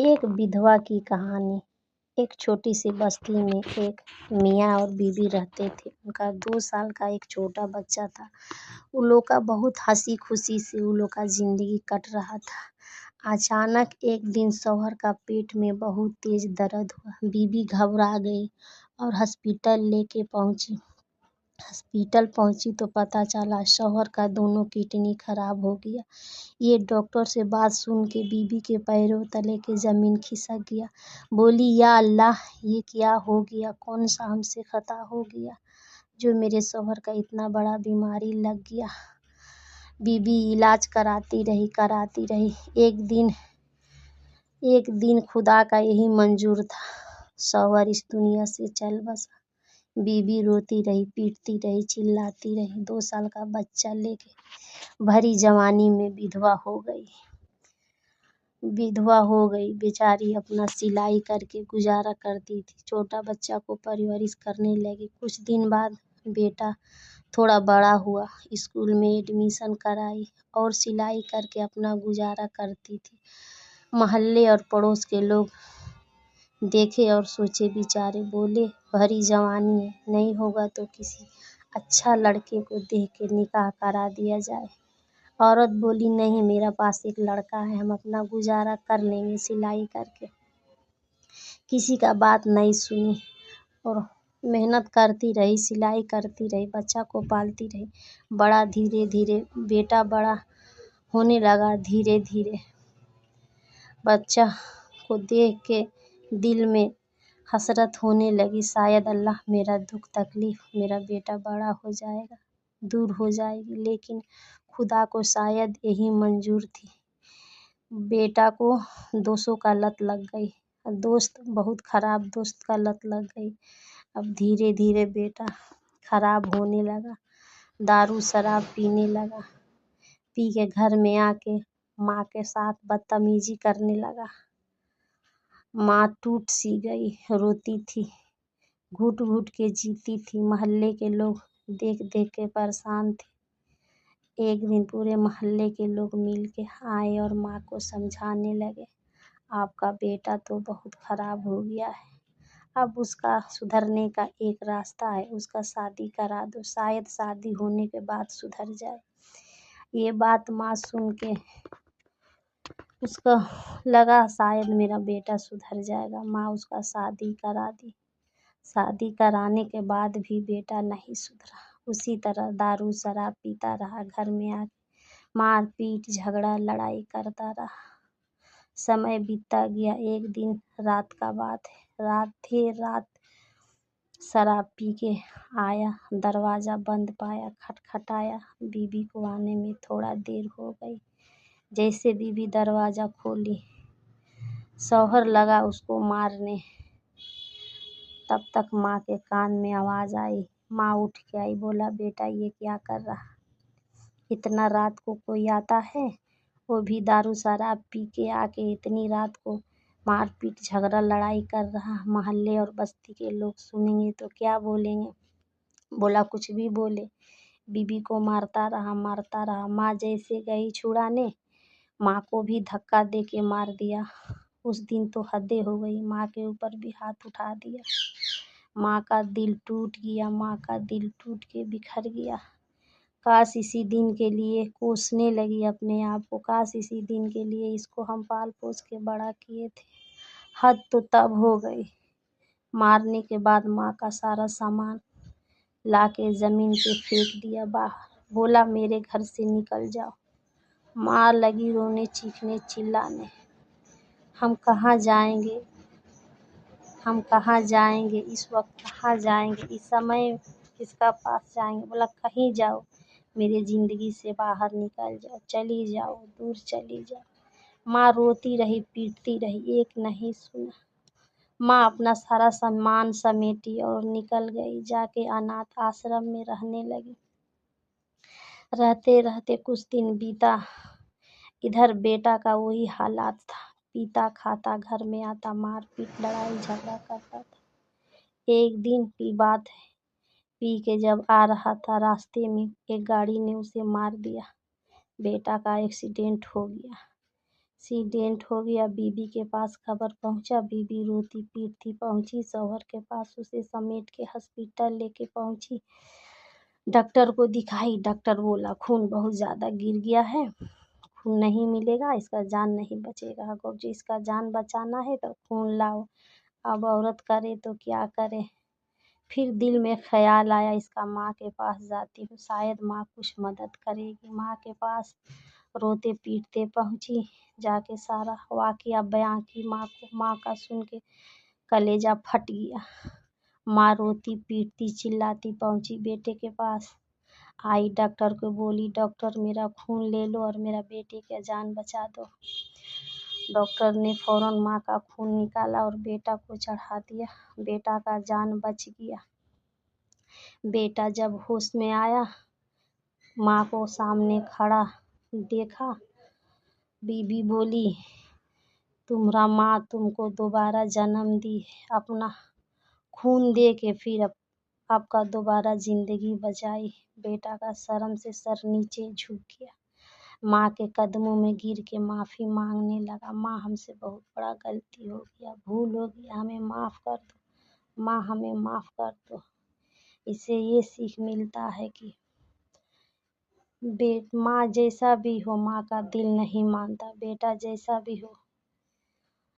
एक विधवा की कहानी। एक छोटी सी बस्ती में एक मियाँ और बीवी रहते थे। उनका 2 साल का एक छोटा बच्चा था। उन लोग का बहुत हंसी खुशी से उन लोग का जिंदगी कट रहा था। अचानक एक दिन शौहर का पेट में बहुत तेज दर्द हुआ। बीवी घबरा गई और हॉस्पिटल लेके पहुंची। हॉस्पिटल पहुंची तो पता चला शौहर का दोनों किडनी खराब हो गया। ये डॉक्टर से बात सुन के बीबी के पैरों तले के जमीन खिसक गया। बोली, या अल्लाह, ये क्या हो गया? कौन सा हमसे खता हो गया जो मेरे शौहर का इतना बड़ा बीमारी लग गया? बीबी इलाज कराती रही। एक दिन खुदा का यही मंजूर था, शौहर इस दुनिया से चल बसा। बीबी रोती रही, पीटती रही, चिल्लाती रही। 2 साल का बच्चा लेके भरी जवानी में विधवा हो गई। बेचारी अपना सिलाई करके गुजारा करती थी। छोटा बच्चा को परवरिश करने लगी। कुछ दिन बाद बेटा थोड़ा बड़ा हुआ, स्कूल में एडमिशन कराई और सिलाई करके अपना गुजारा करती थी। मोहल्ले और पड़ोस के लोग देखे और सोचे, बेचारे बोले, भरी जवानी है, नहीं होगा तो किसी अच्छा लड़के को देख के निकाह करा दिया जाए। औरत बोली, नहीं, मेरा पास एक लड़का है, हम अपना गुजारा कर लेंगे सिलाई करके। किसी का बात नहीं सुनी और मेहनत करती रही, सिलाई करती रही, बच्चा को पालती रही। धीरे धीरे बेटा बड़ा होने लगा। धीरे धीरे बच्चा को देख के दिल में हसरत होने लगी, शायद अल्लाह मेरा दुख तकलीफ, मेरा बेटा बड़ा हो जाएगा, दूर हो जाएगी। लेकिन खुदा को शायद यही मंजूर थी। बेटा को दोस्तों का लत लग गई। बहुत खराब दोस्त का लत लग गई। अब धीरे धीरे बेटा खराब होने लगा, दारू शराब पीने लगा। पी के घर में आके माँ के साथ बदतमीजी करने लगा। माँ टूट सी गई, रोती थी, घुट घुट के जीती थी। मोहल्ले के लोग देख देख के परेशान थे। एक दिन पूरे मोहल्ले के लोग मिल के आए और माँ को समझाने लगे, आपका बेटा तो बहुत खराब हो गया है, अब उसका सुधरने का एक रास्ता है, उसका शादी करा दो, शायद शादी होने के बाद सुधर जाए। ये बात माँ सुन के उसका लगा शायद मेरा बेटा सुधर जाएगा। माँ उसका शादी करा दी। शादी कराने के बाद भी बेटा नहीं सुधरा, उसी तरह दारू शराब पीता रहा। घर में आके मार पीट झगड़ा लड़ाई करता रहा। समय बीतता गया। एक दिन रात का बात है। रात शराब पी के आया, दरवाजा बंद पाया, खटखटाया। बीबी को आने में थोड़ा देर हो गई। जैसे बीबी दरवाजा खोली, शौहर लगा उसको मारने। तब तक माँ के कान में आवाज आई। माँ उठ के आई, बोला, बेटा ये क्या कर रहा? इतना रात को कोई आता है, वो भी दारू शराब पी के आके इतनी रात को मारपीट झगड़ा लड़ाई कर रहा। मोहल्ले और बस्ती के लोग सुनेंगे तो क्या बोलेंगे? बोला, कुछ भी बोले। बीबी को मारता रहा। माँ जैसे गई छुड़ाने, माँ को भी धक्का दे के मार दिया। उस दिन तो हदें हो गई, माँ के ऊपर भी हाथ उठा दिया। माँ का दिल टूट के बिखर गया। काश इसी दिन के लिए कोसने लगी अपने आप को, काश इसी दिन के लिए इसको हम पाल पोस के बड़ा किए थे। हद तो तब हो गई। मारने के बाद माँ का सारा सामान लाके जमीन पे फेंक दिया बाहर। बोला, मेरे घर से निकल जाओ। माँ लगी रोने, चीखने, चिल्लाने, हम कहाँ जाएंगे इस वक्त, कहाँ जाएंगे इस समय, किसका पास जाएंगे? बोला, कहीं जाओ, मेरे जिंदगी से बाहर निकल जाओ, चली जाओ, दूर चली जाओ। माँ रोती रही, पीटती रही, एक नहीं सुना। माँ अपना सारा सामान समेटी और निकल गई, जाके अनाथ आश्रम में रहने लगी। रहते रहते कुछ दिन बीता। इधर बेटा का वही हालात था, पीता खाता, घर में आता, मारपीट लड़ाई झगड़ा करता था। एक दिन की बात है, पी के जब आ रहा था, रास्ते में एक गाड़ी ने उसे मार दिया। बेटा का एक्सीडेंट हो गया। एक्सीडेंट हो गया। बीबी के पास खबर पहुंचा, बीबी रोती पीटती पहुंची, शौहर के पास उसे समेट के हॉस्पिटल लेके पहुंची। डॉक्टर को दिखाई, डॉक्टर बोला खून बहुत ज़्यादा गिर गया है, खून नहीं मिलेगा, इसका जान नहीं बचेगा। अगर जो इसका जान बचाना है तो खून लाओ। अब औरत करे तो क्या करे। फिर दिल में ख्याल आया इसका माँ के पास जाती हूँ, शायद माँ कुछ मदद करेगी। माँ के पास रोते पीटते पहुँची, जाके सारा वाकया बयां की माँ को। माँ का सुन के कलेजा फट गया। माँ रोती पीटती चिल्लाती पहुँची बेटे के पास। आई डॉक्टर को बोली, डॉक्टर मेरा खून ले लो और मेरा बेटे का जान बचा दो। डॉक्टर ने फौरन माँ का खून निकाला और बेटा को चढ़ा दिया। बेटा का जान बच गया। बेटा जब होश में आया, माँ को सामने खड़ा देखा। बीबी बोली, तुम्हारा माँ तुमको दोबारा जन्म दी, अपना खून दे के फिर आपका दोबारा जिंदगी बचाई। बेटा का शर्म से सर नीचे झुक गया। माँ के कदमों में गिर के माफ़ी मांगने लगा। माँ हमसे बहुत बड़ा गलती हो गया, भूल हो गया, हमें माफ़ कर दो, माँ हमें माफ़ कर दो। इससे ये सीख मिलता है कि माँ जैसा भी हो, माँ का दिल नहीं मानता। बेटा जैसा भी हो,